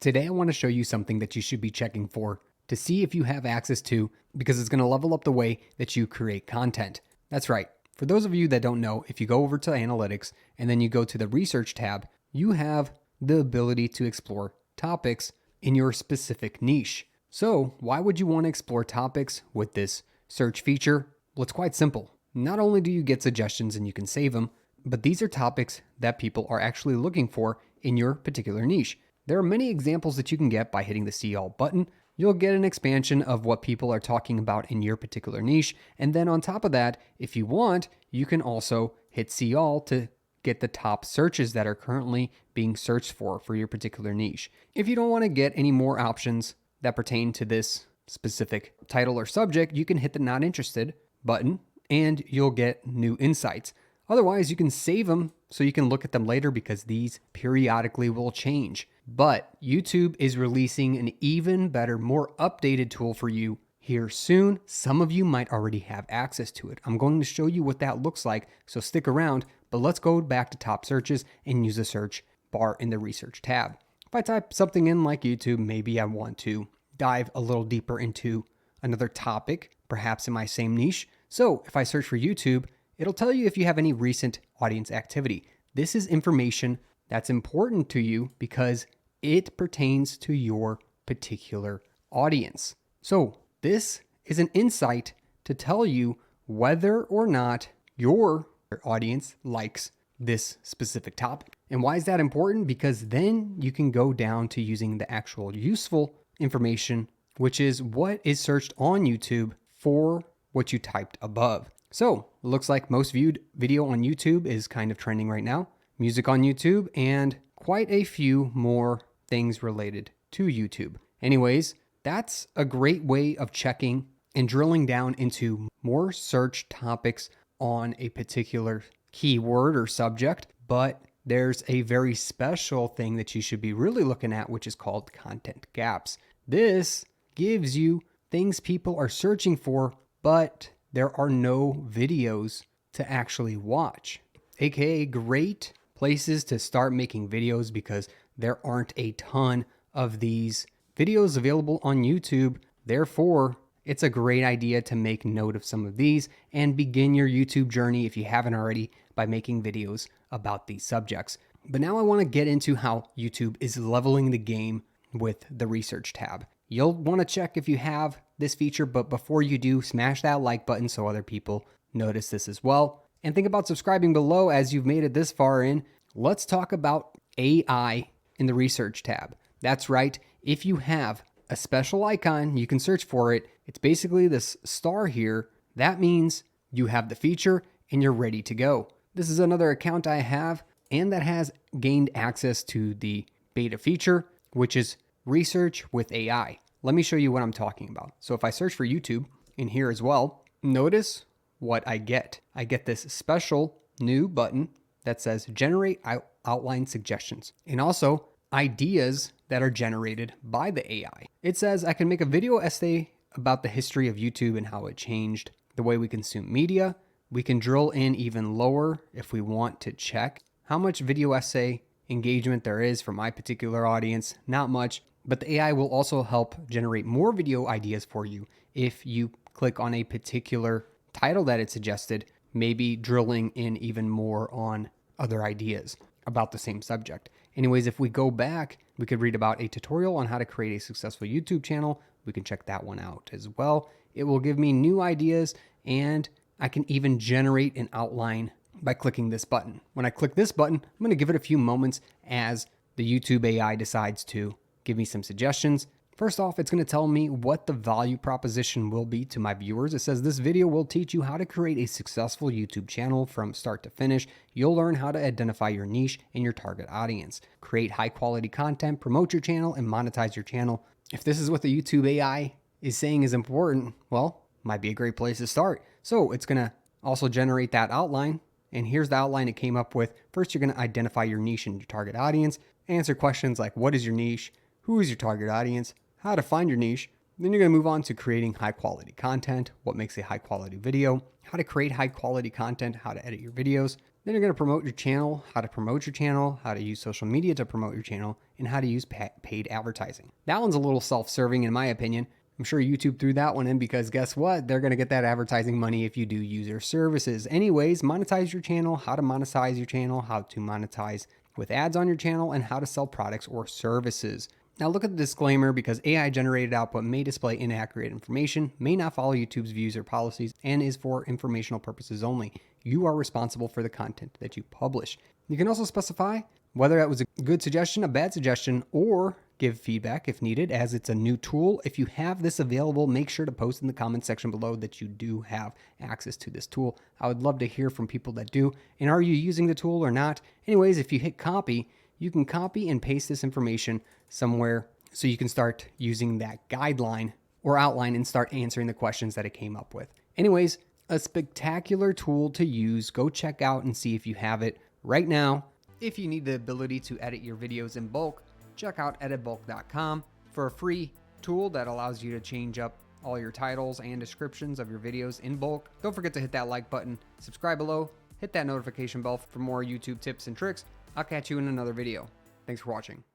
Today I want to show you something that you should be checking for to see if you have access to, because it's going to level up the way that you create content. That's right. For those of you that don't know, if you go over to analytics and then you go to the research tab, you have the ability to explore topics in your specific niche. So why would you want to explore topics with this search feature? Well, it's quite simple. Not only do you get suggestions and you can save them, but these are topics that people are actually looking for in your particular niche. There are many examples that you can get by hitting the See All button. You'll get an expansion of what people are talking about in your particular niche. And then on top of that, if you want, you can also hit See All to get the top searches that are currently being searched for your particular niche. If you don't want to get any more options that pertain to this specific title or subject, you can hit the Not Interested button and you'll get new insights. Otherwise, you can save them so you can look at them later because these periodically will change. But YouTube is releasing an even better, more updated tool for you here soon. Some of you might already have access to it. I'm going to show you what that looks like, so stick around. But let's go back to top searches and use the search bar in the research tab. If I type something in like YouTube, maybe I want to dive a little deeper into another topic, perhaps in my same niche. So if I search for YouTube, it'll tell you if you have any recent audience activity. This is information that's important to you because it pertains to your particular audience. So this is an insight to tell you whether or not your audience likes this specific topic. And why is that important? Because then you can go down to using the actual useful information, which is what is searched on YouTube for what you typed above. So it looks like most viewed video on YouTube is kind of trending right now, music on YouTube, and quite a few more things related to YouTube. Anyways, that's a great way of checking and drilling down into more search topics on a particular keyword or subject. But there's a very special thing that you should be really looking at, which is called content gaps. This gives you things people are searching for, but there are no videos to actually watch, aka great places to start making videos because there aren't a ton of these videos available on YouTube. Therefore, it's a great idea to make note of some of these and begin your YouTube journey if you haven't already by making videos about these subjects. But now I want to get into how YouTube is leveling the game with the research tab. You'll want to check if you have this feature, but before you do, smash that like button so other people notice this as well. And think about subscribing below as you've made it this far in. Let's talk about AI in the research tab. That's right. If you have a special icon, you can search for it. It's basically this star here. That means you have the feature and you're ready to go. This is another account I have and that has gained access to the beta feature, which is research with AI. Let me show you what I'm talking about. So if I search for YouTube in here as well, notice what I get. I get this special new button that says generate outline suggestions and also ideas that are generated by the AI. It says I can make a video essay about the history of YouTube and how it changed the way we consume media. We can drill in even lower if we want to check how much video essay engagement there is for my particular audience. Not much, but the AI will also help generate more video ideas for you if you click on a particular title that it suggested, maybe drilling in even more on other ideas about the same subject. Anyways, if we go back, we could read about a tutorial on how to create a successful YouTube channel. We can check that one out as well. It will give me new ideas and I can even generate an outline by clicking this button. When I click this button, I'm going to give it a few moments as the YouTube AI decides to give me some suggestions. First off, it's going to tell me what the value proposition will be to my viewers. It says this video will teach you how to create a successful YouTube channel from start to finish. You'll learn how to identify your niche and your target audience, create high quality content, promote your channel, and monetize your channel. If this is what the YouTube AI is saying is important, well, might be a great place to start. So it's going to also generate that outline. And here's the outline it came up with. First, you're going to identify your niche and your target audience, answer questions like what is your niche, who is your target audience, how to find your niche. Then you're going to move on to creating high quality content, what makes a high quality video, how to create high quality content, how to edit your videos. Then you're going to promote your channel, how to promote your channel, how to use social media to promote your channel, and how to use paid advertising. That one's a little self-serving in my opinion. I'm sure YouTube threw that one in because guess what? They're going to get that advertising money if you do use their services. Anyways, monetize your channel, how to monetize your channel, how to monetize with ads on your channel, and how to sell products or services. Now look at the disclaimer because AI generated output may display inaccurate information, may not follow YouTube's views or policies, and is for informational purposes only. You are responsible for the content that you publish. You can also specify whether that was a good suggestion, a bad suggestion, or give feedback if needed, as it's a new tool. If you have this available, make sure to post in the comment section below that you do have access to this tool. I would love to hear from people that do. And are you using the tool or not? Anyways, if you hit copy, you can copy and paste this information somewhere so you can start using that guideline or outline and start answering the questions that it came up with. Anyways, a spectacular tool to use. Go check out and see if you have it right now. If you need the ability to edit your videos in bulk, check out EditBulk.com for a free tool that allows you to change up all your titles and descriptions of your videos in bulk. Don't forget to hit that like button, subscribe below, hit that notification bell for more YouTube tips and tricks. I'll catch you in another video. Thanks for watching.